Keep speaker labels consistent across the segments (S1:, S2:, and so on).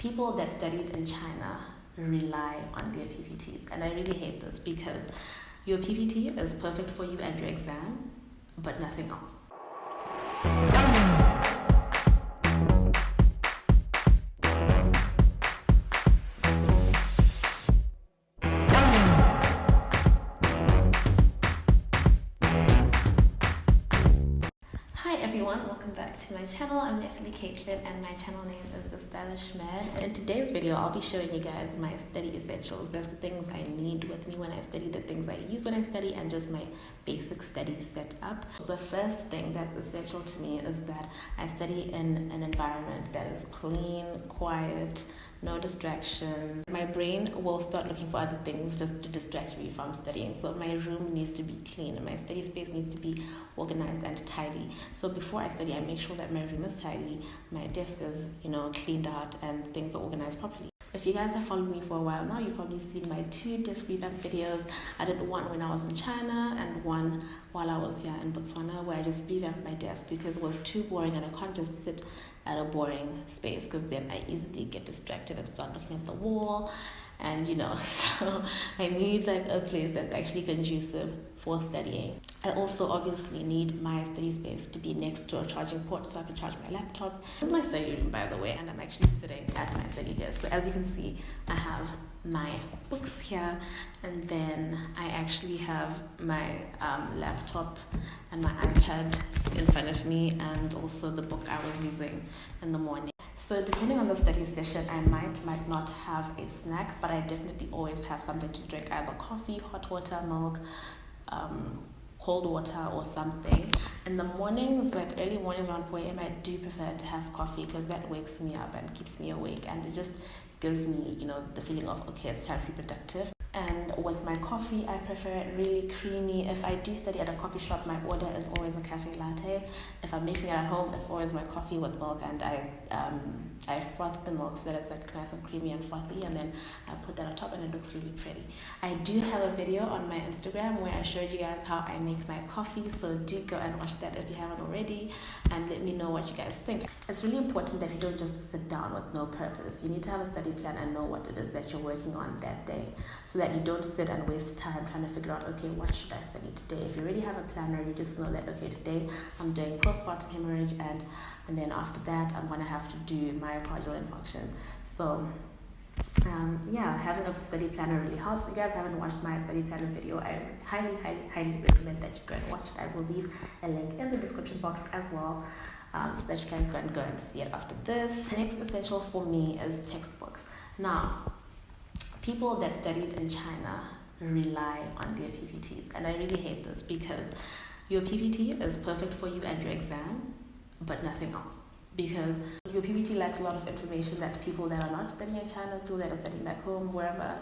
S1: People that studied in China rely on their PPTs, and I really hate this because your PPT is perfect for you and your exam, but nothing else. Hi everyone, welcome back to my channel. I'm Natalie Caitlin and my channel name is TheStylishMed. In today's video, I'll be showing you guys my study essentials. That's the things I need with me when I study, the things I use when I study, and just my basic study setup. The first thing that's essential to me is that I study in an environment that is clean, quiet, no distractions. My brain will start looking for other things just to distract me from studying. So my room needs to be clean and my study space needs to be organized and tidy. So before I study, I make sure that my room is tidy, my desk is, cleaned out and things are organized properly. If you guys have followed me for a while now, you've probably seen my 2 desk revamp videos. I did one when I was in China and one while I was here in Botswana, where I just revamped my desk because it was too boring and I can't just sit at a boring space because then I easily get distracted and start looking at the wall. And so I need like a place that's actually conducive for studying. I also obviously need my study space to be next to a charging port so I can charge my laptop. This is my study room, by the way, and I'm actually sitting at my study desk. So as you can see, I have my books here, and then I actually have my laptop and my iPad in front of me, and also the book I was using in the morning. So depending on the study session, I might not have a snack, but I definitely always have something to drink, either coffee, hot water, milk, cold water or something. In the mornings, like early mornings around 4 a.m, I do prefer to have coffee because that wakes me up and keeps me awake, and it just gives me, the feeling of, okay, it's time to be productive. And with my coffee, I prefer it really creamy. If I do study at a coffee shop, my order is always a cafe latte. If I'm making it at home, it's always my coffee with milk, and I froth the milk so that it's like nice and creamy and frothy, and then I put that on top and it looks really pretty. I do have a video on my Instagram where I showed you guys how I make my coffee, so do go and watch that if you haven't already, and let me know what you guys think. It's really important that you don't just sit down with no purpose. You need to have a study plan and know what it is that you're working on that day, so that you don't sit and waste time trying to figure out, okay, what should I study today? If you already have a planner, you just know that, okay, today I'm doing postpartum hemorrhage, and then after that I'm going to have to do myocardial infarctions. So having a study planner really helps. If you guys haven't watched my study planner video, I highly recommend that you go and watch it. I will leave a link in the description box as well, so that you guys go and see it after this. Next essential for me is textbooks. Now, people that studied in China rely on their PPTs, and I really hate this because your PPT is perfect for you and your exam, but nothing else. Because your PPT lacks a lot of information that people that are not studying in China, people that are studying back home, wherever,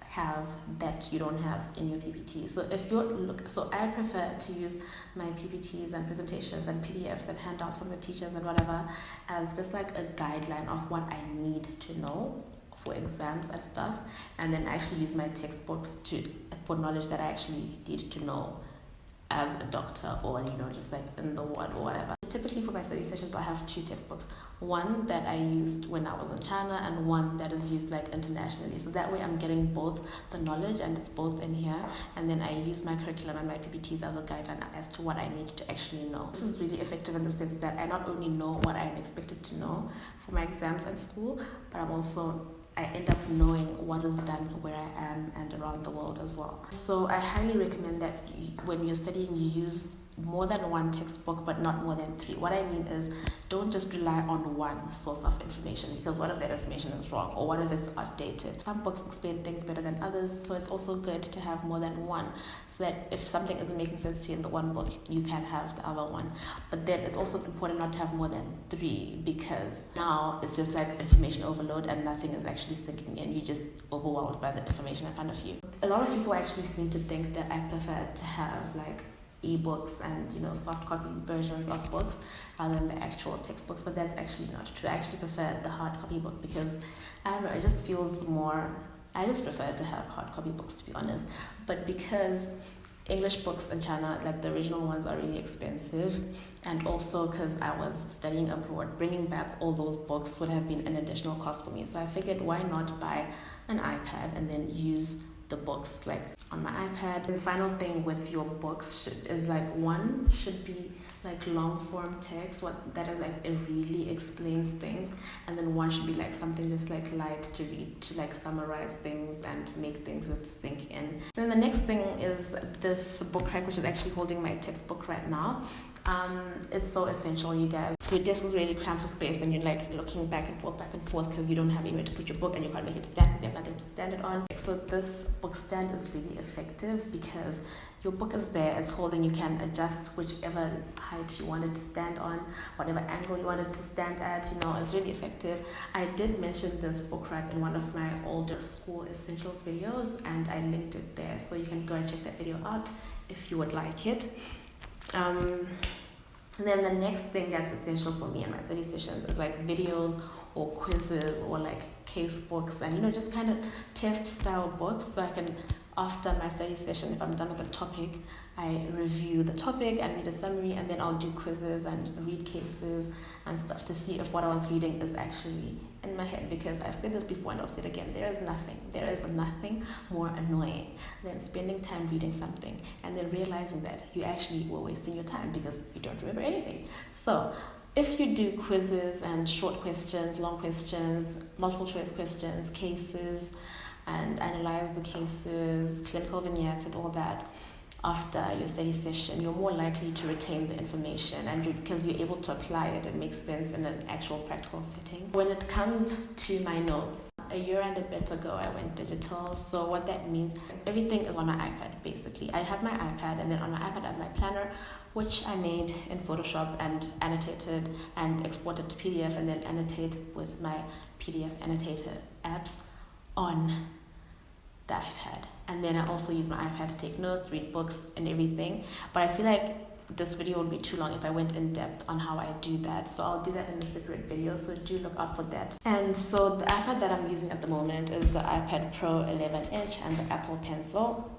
S1: have that you don't have in your PPT. So I prefer to use my PPTs and presentations and PDFs and handouts from the teachers and whatever as just like a guideline of what I need to know for exams and stuff, and then actually use my textbooks for knowledge that I actually need to know as a doctor, or just like in the ward or whatever. Typically for my study sessions, I have 2 textbooks, one that I used when I was in China and one that is used like internationally, so that way I'm getting both the knowledge and it's both in here, and then I use my curriculum and my PPTs as a guideline as to what I need to actually know. This is really effective in the sense that I not only know what I'm expected to know for my exams and school, but I end up knowing what is done where I am and around the world as well. So I highly recommend that when you're studying, you use more than 1 textbook, but not more than 3. What I mean is, don't just rely on one source of information, because what if that information is wrong, or what if it's outdated? Some books explain things better than others, so it's also good to have more than one, so that if something isn't making sense to you in the one book, you can have the other one. But then it's also important not to have more than 3, because now it's just like information overload and nothing is actually sinking in. You're just overwhelmed by the information in front of you. A lot of people actually seem to think that I prefer to have like ebooks and soft copy versions of books rather than the actual textbooks, but that's actually not true. I actually prefer the hard copy book because I don't know, it just feels more. I just prefer to have hard copy books, to be honest, but because English books in China, like the original ones, are really expensive, and also because I was studying abroad, bringing back all those books would have been an additional cost for me. So I figured, why not buy an iPad and then use the books like on my iPad. The final thing with your books is like, one should be like long form text, what that is like, it really explains things, and then one should be like something just like light to read, to like summarize things and make things just sink in. Then the next thing is this book rack, which is actually holding my textbook right now. It's so essential, you guys. Your desk is really cramped for space, and you're like looking back and forth because you don't have anywhere to put your book, and you can't make it stand because you have nothing to stand it on. So this book stand is really effective because your book is there, it's holding, you can adjust whichever height you want it to stand on, whatever angle you want it to stand at, you know, it's really effective. I did mention this book rack in one of my older school essentials videos, and I linked it there, so you can go and check that video out if you would like it. And then the next thing that's essential for me in my study sessions is like videos or quizzes or like case books, and you know, just kind of test style books, so I can, after my study session, if I'm done with the topic, I review the topic and read a summary, and then I'll do quizzes and read cases and stuff to see if what I was reading is actually in my head. Because I've said this before and I'll say it again, there is nothing more annoying than spending time reading something and then realizing that you actually were wasting your time because you don't remember anything. So if you do quizzes and short questions, long questions, multiple choice questions, cases, and analyze the cases, clinical vignettes and all that after your study session, you're more likely to retain the information, and because you're able to apply it, it makes sense in an actual practical setting. When it comes to my notes, a year and a bit ago I went digital. So what that means, everything is on my iPad basically. I have my iPad, and then on my iPad I have my planner, which I made in Photoshop and annotated and exported to PDF, and then annotate with my PDF annotator apps on the iPad. And then I also use my iPad to take notes, read books and everything. But I feel like this video would be too long if I went in depth on how I do that, so I'll do that in a separate video, so do look out for that. And so the iPad that I'm using at the moment is the iPad Pro 11-inch and the Apple Pencil.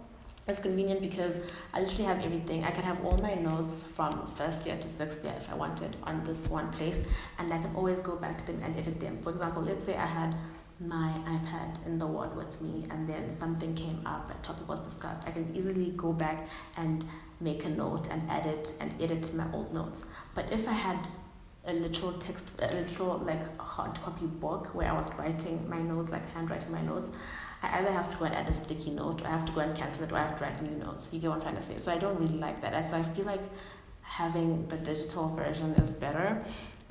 S1: It's convenient because I literally have everything. I can have all my notes from first year to sixth year if I wanted on this one place, and I can always go back to them and edit them. For example, let's say I had my iPad in the ward with me, and then something came up, a topic was discussed, I can easily go back and make a note and add it and edit my old notes. But if I had a literal like hard copy book where I was writing my notes, like handwriting my notes, I either have to go and add a sticky note, or I have to go and cancel it, or I have to write new notes. You get what I'm trying to say? So I don't really like that. So I feel like having the digital version is better.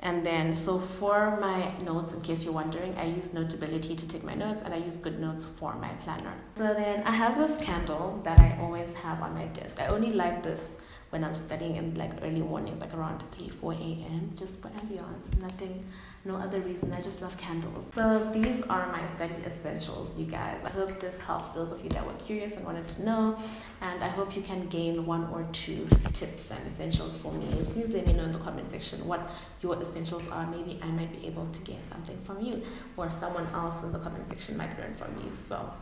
S1: And then, so for my notes, in case you're wondering, I use Notability to take my notes, and I use GoodNotes for my planner. So then I have this candle that I always have on my desk. I only light this when I'm studying in like early mornings, like around 3-4 a.m. just for ambiance, nothing, no other reason. I just love candles. So these are my study essentials, you guys. I hope this helped those of you that were curious and wanted to know, and I hope you can gain 1 or 2 tips and essentials for me. Please let me know in the comment section what your essentials are. Maybe I might be able to gain something from you, or someone else in the comment section might learn from you. So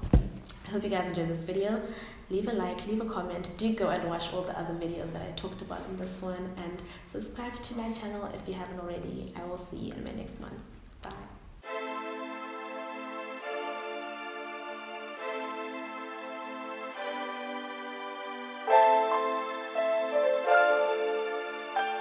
S1: I hope you guys enjoyed this video. Leave a like, leave a comment. Do go and watch all the other videos that I talked about in this one, and subscribe to my channel if you haven't already. I will see you in my next one. Bye.